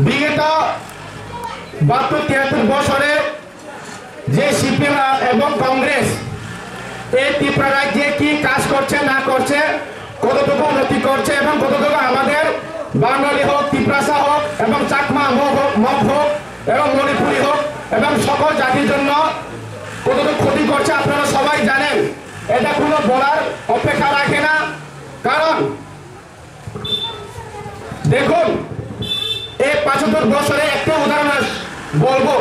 বিগত 72-73 বছরে যে সিপিএম এবং কংগ্রেস এই ত্রিপুরা রাজ্যে কি কাজ করছে না করছে, কতটুকু উন্নতি করছে এবং কতটুকু আমাদের বাঙালি হোক, ত্রিপুরাসা হোক এবং চাকমা মগ হোক এবং মণিপুরি হোক এবং সকল জাতির জন্য কতটুকু ক্ষতি করছে আপনারা সবাই জানেন। এটা কোনো বলার অপেক্ষা রাখে না। কারণ দেখুন, এই 75 বছরে একটা উদাহরণ বলবো,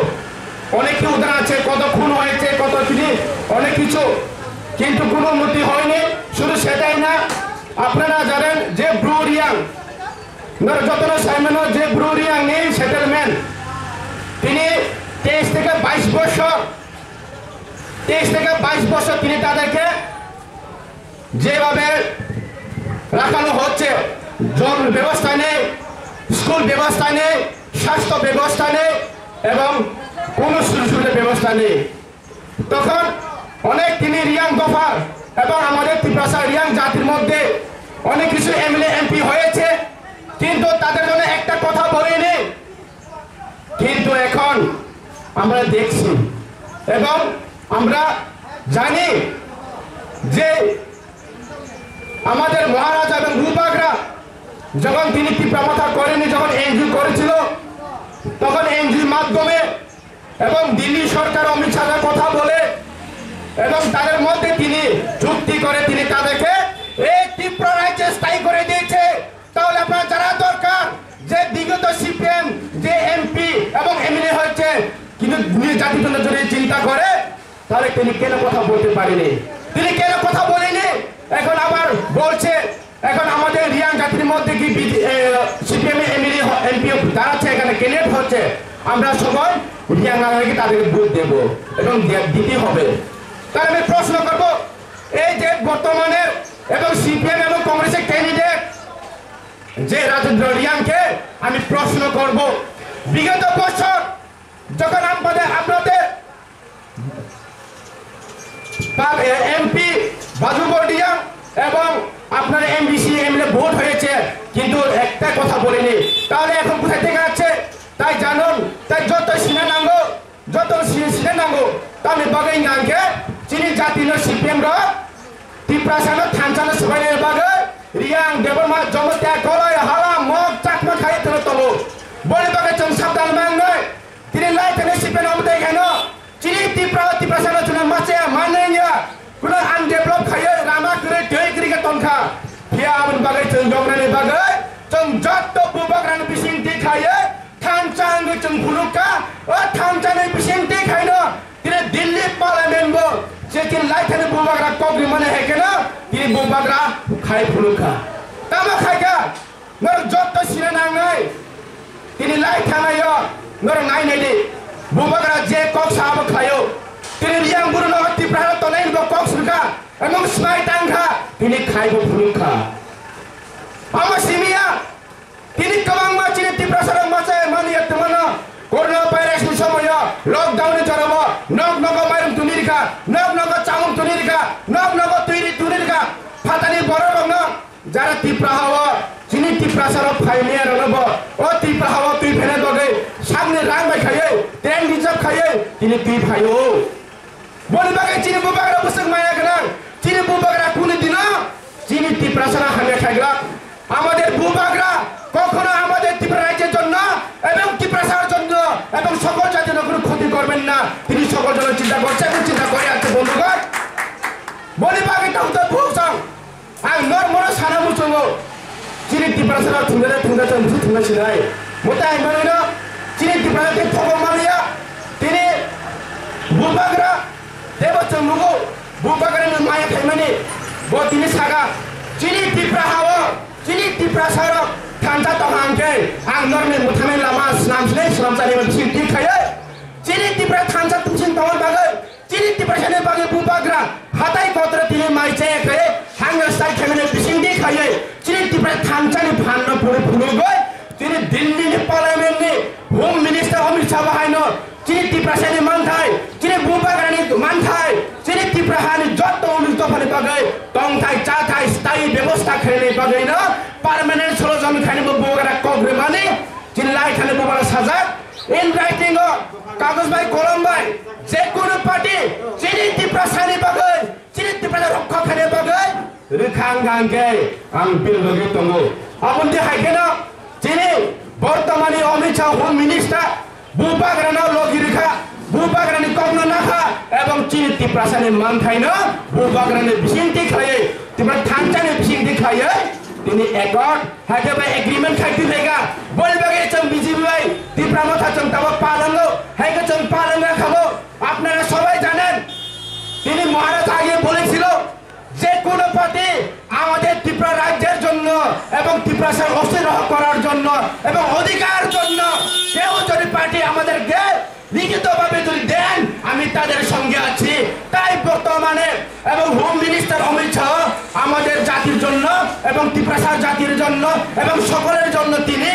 অনেক উদাহরণ আছে, কত খুন হয়েছে, কত কিছু অনেক কিছু, কিন্তু কোনো উন্নতি হয়নি। শুধু সেটাই না, আপনারা জানেন যে ব্রু রিয়াং যতটা সাইমেন যে ব্রু রিয়াং নেই সেটেলমেন্ট, তিনি 23 থেকে 22 বছর তিনি তাদেরকে যেভাবে রাখানো হচ্ছে, জল ব্যবস্থা নেই, স্কুল ব্যবস্থা নেই, স্বাস্থ্য ব্যবস্থা নেই এবং কোনো সুযোগ ব্যবস্থা নেই। তখন অনেক তিনি রিয়াং গফার এবং আমাদের ত্রিপুরা রিয়াং জাতির মধ্যে অনেক কিছু এমএলএ এমপি হয়েছে, কিন্তু তাদের জন্য একটা কথা বলেনি। কিন্তু এখন আমরা দেখছি এবং আমরা জানি যে আমাদের মহারাজা এবং ভূপাগরা যখন তিনি ত্রিপুরা মাথা করেনি, যখন এনজিও করেছিল, তখন এনজিওর মাধ্যমে এবং দিল্লি সরকার অমিত শাহের কথা বলে এবং তাদের মধ্যে তিনি চুক্তি করে তিনি তাদেরকে এই ত্রিপুরা রাজ্যে স্থায়ী করে দিয়েছে। তাহলে আপনার যারা দরকার যে বিগত সিপিএম যে এমপি এবং এমএলএ হয়েছে কিন্তু জাতির জন্য যদি চিন্তা করে, তাহলে তিনি কেন কথা বলতে পারেনি, তিনি কেন কথা বলেনি? এখন আবার বলছে এখন আমাদের রিয়াং জাতির মধ্যে কি সিপিএম এমএলএ এমপি দাঁড়াচ্ছে, এখানে ক্যান্ডিডেট হচ্ছে, আমরা সবাই রিয়াং নাগরিক তাদেরকে ভোট দেবো এবং দিতে হবে। তাহলে আমি প্রশ্ন করবো, এই যে বর্তমানে এবং সিপিএম এবং কংগ্রেসের ক্যান্ডিডেট যে রাজেন্দ্র রিয়াংকে আমি প্রশ্ন করব, বিগত বছর যখন আপনাদের এমপি বাজু বর্ডিয়া এবং আপনার এমবিসি এমএলএ ভোট হয়েছে, কিন্তু একটা কথা বলেনি। তাহলে এখন কোথায় থেকে আছে তাই জানুন। তাই যত সিনেনাঙ্গ তাহলে বাগাই নাঙ্গে চিনি জাতীয় সিপিএম ত্রিপুরা সানো থানচানো সবাই বাগে রিয়াং দেবমা জমত্যাগ কলয় হালা মগ চাকমা খাই তোর তলো বলে বাগে চং সাবধান মাঙ্গয় তিনি লাই তেনে সিপিএম আমতে কেন চিনি ত্রিপুরা সানো চুনা মাছে মানেয়া কোনো আনডেভেলপ খায় রামা করে दै করিকে তনখা হিয়া আবন বাগে চং জংরানি বাগে চং যত বুবাগ্রানি বিসিংতি খায় থানচাং চং ফুলুকা ও থানচানি বিসিংতি খাইনো তিনি দিল্লি পার্লামেন্ট যে তিনি লাই তেনে বুবাগ্রা কগ্রি মানে হে কেন তিনি বুবাগ্রা খাই ফুলুকা তামা খাইকা নর যত সিনে নাঙ্গাই তিনি লাই থানায় নর নাই নাইদি বুবাগ্রা যে কক সাব খায়ো তিনি রিয়াং বুরু ন ত্রিপুরা তনাই ব কক সুকা এবং স্নাই টাঙ্গা তিনি খাইব ফুলুকা আমা সিমিয়া তিনি কমাং মা চিনি ত্রিপুরা সরং মাছে মানিয়া তমনা করোনা ভাইরাস সময় লকডাউনে চরব নগ নগ মাইরম তুনিরিকা নগ নগ চামুং তুনিরিকা নগ নগ তুনিরিকা ফাতানি বড় রং যারা ত্রিপুরা হাওয়া চিনি ত্রিপুরা সরব ফাইনিয়া রনব ও ত্রিপুরা হাওয়া তুই ফেনে দগে সামনে রাং বাই খাইয়ে ট্রেন রিজার্ভ খাইয়ে তিনি তুই ভাইও বলি বাগে চিনি বুবাগরা বুসক মায়া গনা চিনি বুবাগরা কোন দিন চিনি ত্রিপুরা সরা হামে খাইগলা আমাদের বুবাগরা কখনো আমাদের ত্রিপুরা রাজ্যের জন্য এবং ত্রিপুরা সরার জন্য এবং সকল জাতির কোনো ক্ষতি করবেন না, তিনি সকল জন্য চিন্তা করছে এবং চিন্তা করে আছে। বন্ধুগণ বলি বাগে তো ভুগছং আং নর মর সানা মুচঙ্গ চিনি ত্রিপুরা সরা থুঙ্গা সিনাই মোটাই মানে না চিনি ত্রিপুরা তে ফগম মানিয়া তিনি বুবাগরা দেবচং মুগো বুবাগরা মায়া খাইমানি ব তিনি সাগা চিনি ত্রিপুরা হাওয়া চিনি ত্রিপুরা সরা থানচা তহাंके आं नरमे मुथाने लामा स्नामसले स्नामसानि मोनसे ति खायो चिनि त्रिपुरा थानचा तुमसिन तवन बागै चिनि त्रिपुरा साने बागै बुबाग्रा हाताय गत्र तिनि माइचे खायो हांगा साइ खाने बिसिंदि खायो चिनि त्रिपुरा थानचानि भान्न पुरो फुलुगै चिनि दिल्लीनि पार्लियामेन्टनि होम मिनिस्टार अमित शाह बाहायनो चिनि त्रिपुरा साने मानथाय चिनि बुबाग्रानि मानथाय चिनि त्रिपुरा हानि जत्त उमिल तफानि बागै तंथाय चाथाय स्थायी व्यवस्था खाने बागै न पार्मानेंट सलजन खाने बुबाग्रा कग्रे माने चिल्लाय खाने কাগজ ভাই কলম ভাই যে কোনো পার্টি চিনি টিপ্রাসানি বাগৈ চিনি টিপ্রাসা রক্ষা খানে বাগৈ রেখাং গাঙ্গে আং বিলগি তঙ্গো আপনি হাইকেন চিনি বর্তমানে অমিত শাহ হোম মিনিস্টার বুবাগ্রানা লগি রেখা বুবাগ্রানি কগ্ন নাখা এবং চিনি টিপ্রাসানি মান খাইনো বুবাগ্রানি বিসিংটি খায়ে টিপ্রা থানচানি বিসিংটি খায়ে তিনি একট হাইকে ভাই এগ্রিমেন্ট খাইতে দেগা বলবাগে চং বিজেপি ভাই ত্রিপুরা মাথা চং তাবা পালাঙ্গো হাইকে চং পালাঙ্গা খাবো আপনারা সবাই জানেন তিনি মহারাজ আগে বলেছিল যে কোনো পার্টি আমাদের ত্রিপুরা রাজ্যের জন্য এবং ত্রিপুরাকে অস্থির করার জন্য এবং অধিকার জন্য কেউ যদি পার্টি আমাদেরকে লিখিতভাবে যদি দেন আমি তাদের সঙ্গে আছি তাই বর্তমানে এবং হোম মিনিস্টার অমিত শাহ আমাদের জাতির জন্য এবং ত্রিপুরা জাতির জন্য এবং সকলের জন্য তিনি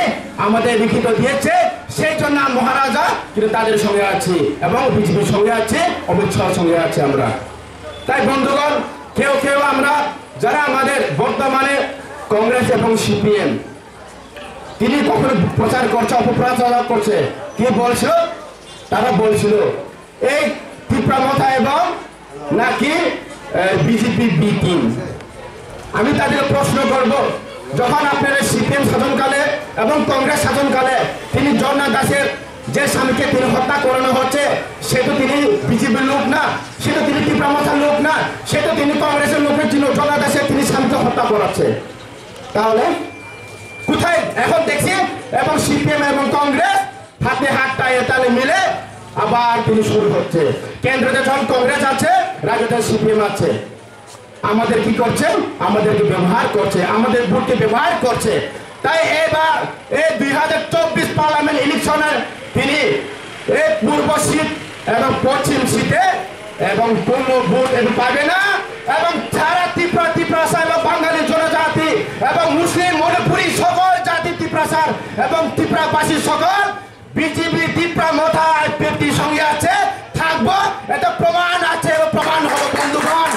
আমাদের লিখিত দিয়েছে সেই জন্য মহারাজা কিন্তু তাদের সঙ্গে আছি এবং বিজেপির সঙ্গে আছে অমিত শাহের সঙ্গে আছে আমরা তাই বন্ধুগণ কেউ কেউ আমরা যারা আমাদের বর্তমানে কংগ্রেস এবং সিপিএম তিনি কখনো প্রচার করছে অপপ্রচার করছে কি বলছো তারা বলছিল এই ত্রিপুরা মাথা এবং নাকি বিজেপি বি টিম আমি তাদের প্রশ্ন করব যখন আপনারা সিপিএম শাসনকালে এবং কংগ্রেস শাসনকালে তিনি জগন্নাথ দাসের যে স্বামীকে তিনি হত্যা করানো হচ্ছে সে তো তিনি বিজেপির লোক না সে তো তিনি ত্রিপুরা মাথার লোক না সে তো তিনি কংগ্রেসের লোকের জন্য জগন্নাথ দাসের তিনি স্বামীকে হত্যা করাচ্ছে তাহলে কোথায় এখন দেখছি এবং সিপিএম এবং কংগ্রেস হাতে হাত টাইয়ে তালে মিলে আবার তিনি শুরু হচ্ছে কেন্দ্রে যখন কংগ্রেস আছে রাজ্যে সিপিএম আছে আমাদের কি করছে আমাদেরকে ব্যবহার করছে আমাদের ভোটকে ব্যবহার করছে তাই এবার এই 2024 পার্লামেন্ট ইলেকশনে তিনি এই পূর্ব সিট এবং পশ্চিম সিটে এবং কোন ভোট পাবে না এবং সারা ত্রিপুরা এবং বাঙালি জনজাতি এবং মুসলিম মণিপুরী সকল জাতি ত্রিপুরা এবং ত্রিপুরাবাসী সকল বিজেপি ত্রিপুরা মাথা ব্যক্তির সঙ্গে আছে থাকবো এটা প্রমাণ আছে প্রমাণ হবে বন্ধুগণ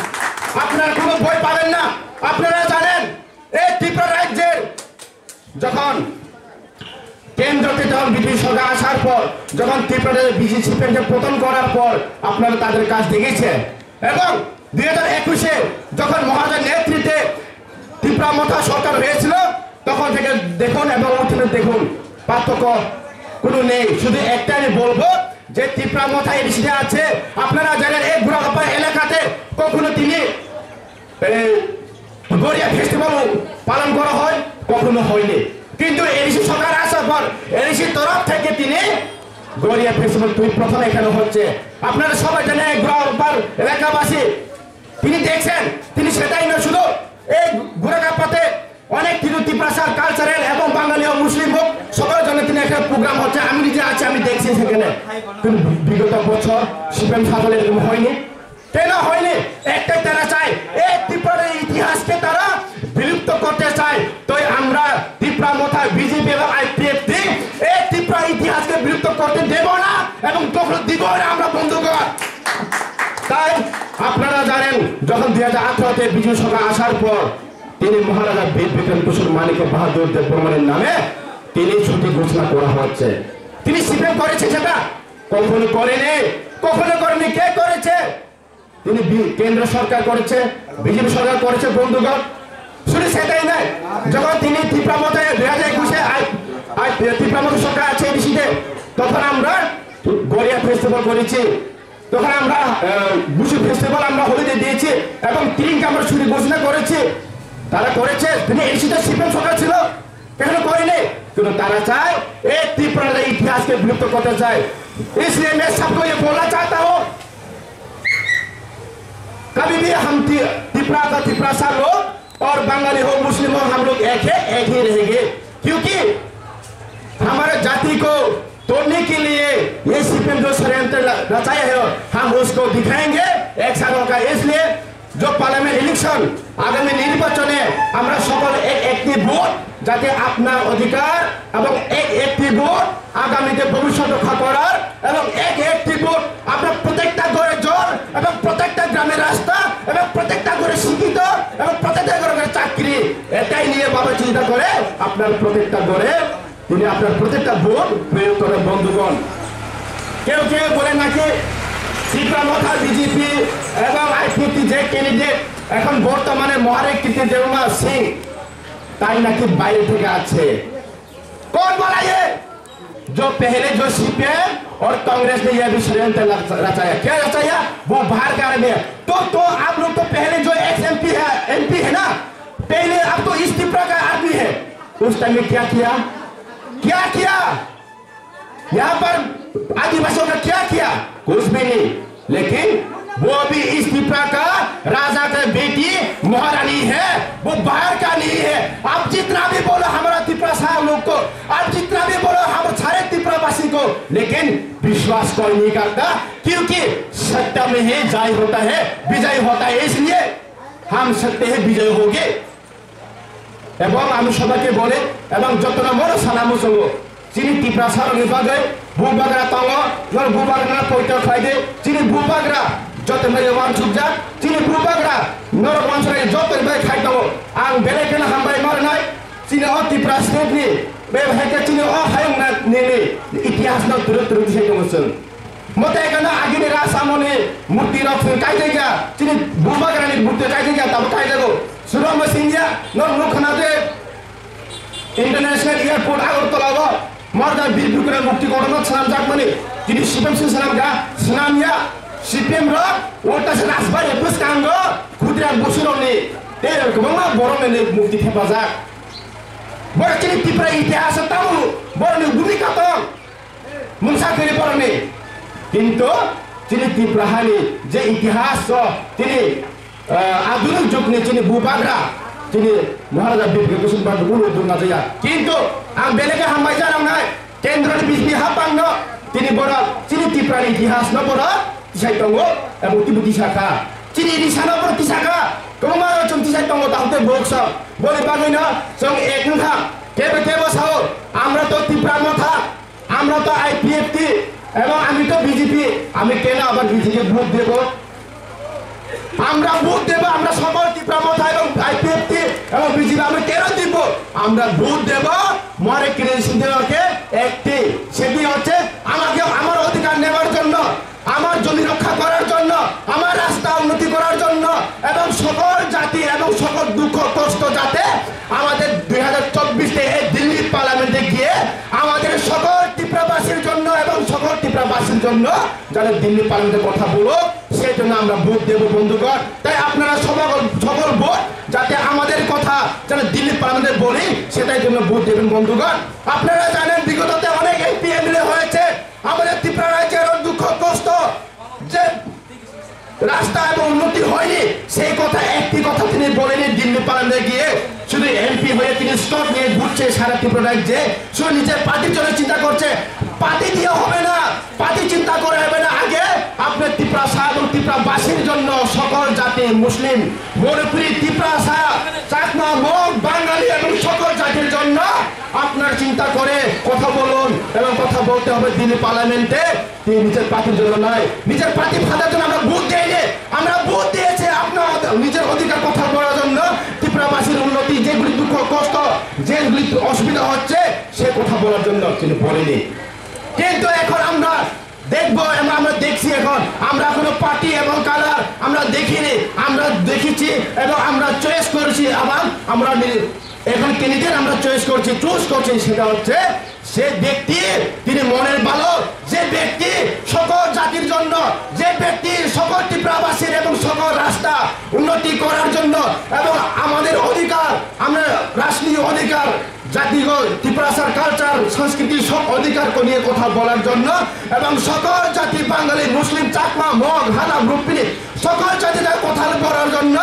আপনারা কোনো বই পাবেন না আপনারা জানেন এই ত্রিপুরা রাজ্যের যখন কেন্দ্রতে যখন বিজেপি সরকার আসার পর যখন ত্রিপুরা বিজেপি পতন করার পর আপনারা তাদের কাজ দেখেছেন এবং 2021-এ যখন মহারাজার নেতৃত্বে ত্রিপুরা মাথা সরকার হয়েছিল তখন থেকে দেখুন এবং ওখানে দেখুন পার্থক্য কোনো নেই শুধু একটাই বলবো যে ত্রিপুরা মাথা এডিসিতে আছে আপনারা জানেন এই ঘোড়াঘাপা এলাকাতে কখনো তিনি গড়িয়া ফেস্টিভ্যাল পালন করা হয় কখনো হয়নি কিন্তু এডিসি সরকার আসার পর এডিসির তরফ থেকে তিনি গড়িয়া ফেস্টিভ্যাল প্রথম এখানে হচ্ছে আপনারা সবাই জানেন এই ঘোড়াঘাপার এলাকাবাসী তিনি দেখছেন তিনি সেটাই না শুধু এই ঘোড়াঘাপাতে অনেক কিন্তু ত্রিপুরার কালচারাল এবং বাঙালি ও মুসলিম হোক সকলের জন্য তিনি একটা প্রোগ্রাম হচ্ছে আমি নিজে আছি আমি দেখছি সেখানে কিন্তু বিগত বছর সিপিএম শাসনে এরকম হয়নি কেন হয়নি একটাই তারা চায় এই ত্রিপুরার ইতিহাসকে তারা বিলুপ্ত করতে চায় তো আমরা ত্রিপুরা মাথা বিজেপি এবং আইপিএফ এই ত্রিপুরা ইতিহাসকে বিলুপ্ত করতে দেব না এবং তখন দিব না আমরা বন্ধুগণ তাই আপনারা জানেন যখন 2018-তে বিজেপি সরকার আসার পর তিনি মহারাজা বীর বিক্রম কিশোর মানিক বাহাদুর দেববর্মনের নামে তিনি ছুটি ঘোষণা করা হচ্ছে তিনি সিপিএম করেছে সেটা কখনো করেনি কে করেছে তিনি কেন্দ্র সরকার করেছে বিজেপি সরকার করেছে বন্ধুগণ শুধু সেটাই নয় যখন তিনি ত্রিপুরা মাথায় 2021-এ ত্রিপুরা মাথা সরকার আছে এডিসিতে তখন আমরা গড়িয়া ফেস্টিভ্যাল করেছি তখন আমরা বুসু ফেস্টিভ্যাল আমরা হলিডে দিয়েছি এবং তিনকে আমরা ছুটি ঘোষণা করেছি তারা করেছে তিনি এডিসিতে সিপিএম সরকার ছিল কেন করেনি কিন্তু তারা चाहे एक त्रिपुरा के इतिहास के विलुप्त करते चाहे इसलिए मैं सबको ये बोलना चाहता हूँ कभी भी हम त्रिपुरा का त्रिपुरा सा लोग और बंगाली हो मुस्लिम हो हम लोग एक ही रहेंगे क्योंकि हमारे जाति को तोड़ने के लिए ये सीपीएम जो षड्यंत्र रचाए है हम उसको दिखाएंगे एक साथ होगा इसलिए जो पार्लियामेंट इलेक्शन आगामी निर्वाचन আমরা সকল একটি ভোট যাতে আপনার অধিকার এবং একটি ভোট আগামীতে ভবিষ্যৎ রক্ষা করার এবং একটি ভোট আপনার প্রত্যেকটা ঘরে জল এবং প্রত্যেকটা গ্রামের রাস্তা এবং প্রত্যেকটা ঘরে শিক্ষিত এবং প্রত্যেকটা ঘরে চাকরি এটাই নিয়ে বাবা চিন্তা করে আপনার প্রত্যেকটা ঘরে তিনি আপনার প্রত্যেকটা ভোট প্রয়োগ করে বন্ধুগণ কেউ কেউ বলে নাকি ত্রিপুরা বিজেপি এবং আইপিপি যে ক্যান্ডিডেট এখন বর্তমানে মহারেকৃতি দেবমা সিং তাই নাকি বাইরে থেকে আছে। कौन बोला ये? जो पहले जो सीपीएम और कांग्रेस ने यह भी षड्यंत्र रचाया, क्या रचाया? वो बाहर के में तो आप लोग तो पहले जो एक्स एमपी है ना, पहले अब तो इस त्रिपुरा का आदमी है। उस टाइम में क्या किया? यहाँ पर आदिवासियों का क्या किया? कुछ भी नहीं। लेकिन वो भी इस त्रिपुरा का राजा का बेटी महारानी है, वो बाहर का नहीं है। आप जितना भी बोलो हमारा त्रिपुरा साहब लोग को, आप जितना भी बोलो हम सारे त्रिपुरावासी को, लेकिन विश्वास कोई नहीं करता, क्योंकि सत्य में ही जय होता है, विजय होता है। इसलिए हम सत्य है विजय होंगे। এবং আমি সবাইকে বলে এবং যতটা বড় সালাম সঙ্গ চিনি ত্রিপুরা সারণী বাগে বুবাগরা তঙ্গ নর বুবাগরা পয়টা খাইদে চিনি বুবাগরা যত মেয়ে ওয়ান সুজা চিনি বুবাগরা নর ওয়ানসরে যত মেয়ে খাইতো আং বেলেকেনা হামবাই মারনাই চিনি অ ত্রিপুরা স্টেটনি বে ভাইকে চিনি অ হায়ং না নেনে ইতিহাস না তুরুত সেই দমসন মতে এখানে আগিনে রাসামনে মূর্তি রক্ষ কাইদেগা চিনি বুবাগরানি মূর্তি কাইদেগা তব কাইদেগো सुरम सिंधिया नर मुखनाथे इंटरनेशनल एयरपोर्ट আগরতলা मर्दा वीर विक्रम मुक्ति गणना सलाम जाकमनि तिनी सीपीएम से सलाम गा सलामिया सीपीएम र ओटा से राजबार एप्रोच कांगो खुद्रा बसुरने ते गमा बरमने मुक्ति थेपाजा बरचिनि त्रिपुरा इतिहास ताउ बरने भूमिका त मुंसा करे परने किंतु तिनी त्रिपुराहानि जे इतिहास छ तिनी आधुनिक जुग ने चिनी बुबाग्रा चिनी महाराजा बिरगे कुसुम बार उलो दुर्ना जया किंतु आं बेलेगे हामबाय जानांनाय केंद्रनि बिजबि हापांनो तिनी बरा चिनी त्रिपुरा इतिहास न बरा तिसाय दंगो एबं तिबुति साखा चिनी रिसाना बरा तिसाखा कमा जों तिसाय दंगो ताहते बक्स बले बागैना जों एकनखा केबे साओ আমরা তো त्रिपुरा मथा আমরা তো आईपीएफटी এবং আমি তো বিজেপি আমি কেন আবার বিজেপি ভোট দেব আমরা ভোট দেব আমরা সকল ত্রিপুরা মথা এবং আইপিএফটি এবং বিজেপি আমরা কেন দিব আমরা ভোট দেব মরে ক্রিয়েশনকে একটি সেটি হচ্ছে আমাকে আমার অধিকার নেওয়ার জন্য আমার জমি রক্ষা করার জন্য আমার রাস্তা উন্নতি করার জন্য এবং সকল জাতি এবং সকল দুঃখ কষ্ট যাতে আমাদের 2024 এই দিল্লি পার্লামেন্টে গিয়ে আমাদের সকল ত্রিপুরাবাসীর জন্য এবং সকল ত্রিপুরাবাসীর জন্য যারা দিল্লি পার্লামেন্টে কথা বলো সেই জন্য আমরা ভোট দেব বন্ধুগণ তাই আপনারা সকল ভোট যাতে আমাদের কথা যারা দিল্লি পার্লামেন্টে বলি সেটাই জন্য ভোট দেবেন বন্ধুগণ আপনারা জানেন বিগততে অনেক এমপি এমএলএ হয়েছে আমাদের ত্রিপুরা রাজ্যের দুঃখ কষ্ট যে রাস্তা এবং উন্নতি হয়নি সেই কথা একটি কথা তিনি বলেনি দিল্লি পার্লামেন্টে গিয়ে শুধু এমপি হয়ে তিনি স্টক নিয়ে ঘুরছে সারা ত্রিপুরা রাজ্যে শুধু নিজের পার্টির জন্য চিন্তা করছে পার্টি দিয়ে হবে না পার্টি চিন্তা করে হবে না আগে আপনার ত্রিপুরা সাহেব এবং ত্রিপুরাবাসীর জন্য সকল জাতি মুসলিম মণিপুরি ত্রিপুরা সাহেব চাকমা মগ বাঙালি এবং সকল জাতির জন্য আপনার চিন্তা করে কথা বলুন এবং কথা বলতে হবে দিল্লি পার্লামেন্টে নিজের পার্টির জন্য নয় নিজের পার্টি ফাঁদার জন্য আমরা ভোট দেইনি আমরা ভোট দিয়েছি আপনার নিজের অধিকার কথা বলার জন্য ত্রিপুরাবাসীর উন্নতি যেগুলি দুঃখ কষ্ট যেগুলি অসুবিধা হচ্ছে সে কথা বলার জন্য তিনি বলেনি কিন্তু এখন আমরা দেখবো এবং আমরা দেখছি এখন আমরা কোনো পার্টি এবং কালার আমরা দেখিনি আমরা দেখেছি এবং আমরা চয়েস করেছি আবার আমরা এখন ক্যান্ডিডেট আমরা চয়েস করছি চুজ করছি সেটা হচ্ছে সে ব্যক্তি তিনি মনের ভালো যে ব্যক্তি সকল জাতির জন্য যে ব্যক্তি সকল ত্রিপুরাবাসীর এবং সকল রাস্তা উন্নতি করার জন্য এবং আমাদের অধিকার আমরা রাষ্ট্রীয় অধিকার জাতিগত ত্রিপুরার কালচার সংস্কৃতি সব অধিকারকে নিয়ে কথা বলার জন্য এবং সকল জাতি বাঙালি মুসলিম চাকমা মগ হানা রূপিনী সকল জাতিদের কথা বলার জন্য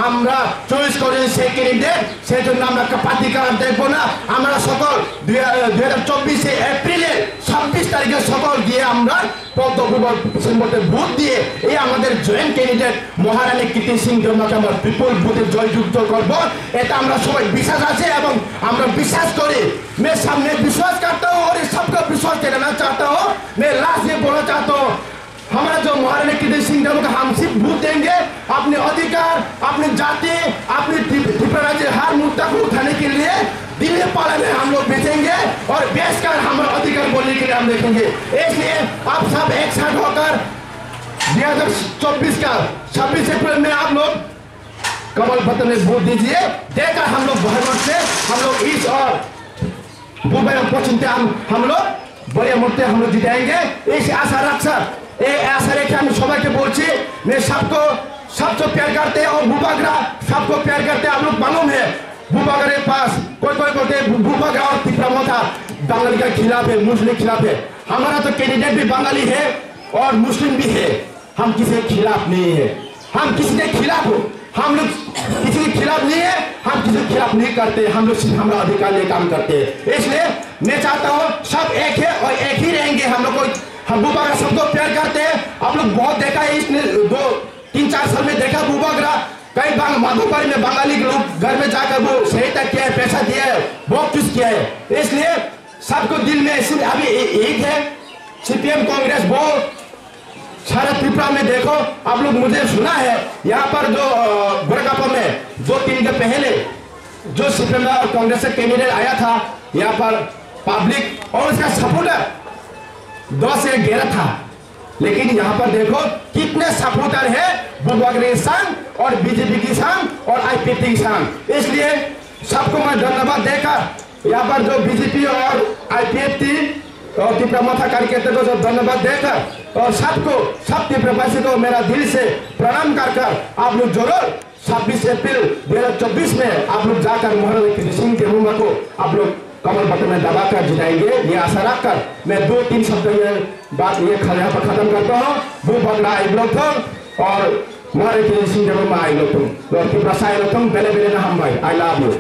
আমরা চয়েস করি সেই ক্যান্ডিডেট সেই জন্য আমরা পার্টি কালার দেখবো না আমরা সকল 2024 এপ্রিলে 26 তারিখে সকল গিয়ে আমরা পদ্মভূষণে ভোট দিয়ে এই আমাদের জয়েন্ট ক্যান্ডিডেট মহারানী কীর্তি সিং দেবনাকে আমরা বিপুল ভোটে জয়যুক্ত করব এটা আমরা সবাই বিশ্বাস আছে এবং আমরা বিশ্বাस करें मैं सामने विश्वास करता हूँ और सबका विश्वास करना चाहता हूँ मैं लास्ट ये बोलना चाहता हूँ हमारा जो महाराणा कृष्ण सिंह देव को हम सिर्फ वोट देंगे, अपने अधिकार, अपनी जाति, अपनी त्रिपुरा राज्य हर मुद्दा को उठाने के लिए दिल्ली पालन में हम लोग बेचेंगे और बेचकर हमारा अधिकार बोलने के लिए हम देखेंगे। इसलिए आप सब एक साथ होकर 2024 का 26 अप्रैल में आप लोग कमल पत्र में वोट दीजिए। देकर हम लोग बहुमत से हम लोग इस और पूर्व एवं पश्चिम हम लोग बड़े मुद्दे हम लोग जिताएंगे। इस आशा रख ऐसा रेखे हम सबाई के बोलছি मैं सबको प्यार करते हैं और भूपागरा सबको प्यार करते हैं। आप लोग मालूम है भूपागरा के पास कोई बोलते भूपागरा और त्रिपुरा मोथा बंगाली का खिलाफ है, मुस्लिम के खिलाफ है। हमारा तो कैंडिडेट भी बंगाली है और मुस्लिम भी है। हम किसी के खिलाफ नहीं है, हम किसी के खिलाफ हो, हम लोग किसी के खिलाफ नहीं है, हम किसी के खिलाफ नहीं करते। हम लोग सिर्फ हमारा अधिकार लिए काम करते हैं। इसलिए मैं चाहता हूँ सब एक है और एक ही रहेंगे। हम लोग को हम भूपागरा सबको प्यार करते हैं। आप लोग बहुत देखा है इसने 2-3-4 साल में देखा भूपागरा कई बार माधोपुरी में बंगाली लोग घर में जाकर वो सहायता किया है, पैसा दिया है, बहुत कुछ किया है। इसलिए सबको दिल में अभी एक है सीपीएम कांग्रेस बहुत सारा त्रिपुरा में देखो। आप लोग मुझे सुना है यहाँ पर जो गोरखपुर में 2-3 दिन पहले जो सीपीएम और कांग्रेस का कैंडिडेट आया था यहाँ पर पब्लिक और उसका सपोर्टर 10 से 11 था, लेकिन यहाँ पर देखो कितने सपोर्टर है भूपागरा किसान और बीजेपी किसान और आईपीएफटी किसान। इसलिए सबको मैं धन्यवाद देकर यहाँ पर जो बीजेपी और आईपीएफटी और त्रिपुरा मोथा कार्यकर्ता को सब धन्यवाद देकर और सब त्रिपुरावासी को मेरा दिल से प्रणाम कर आप लोग जरूर 26 अप्रैल 2024 में आप लोग जाकर महाराणा कृष्ण सिंह के मुंह को आप लोग कमल पत्र में दबाकर जिताएंगे। ये आशा रखकर मैं 2-3 शब्द में बात ये यहाँ पर खत्म करता हूँ। भूपागरा आई लोग और महाराणा कृष्ण सिंह देव आई लोग त्रिपुरा साई लोग बेले बेले ना हम भाई आई लव यू।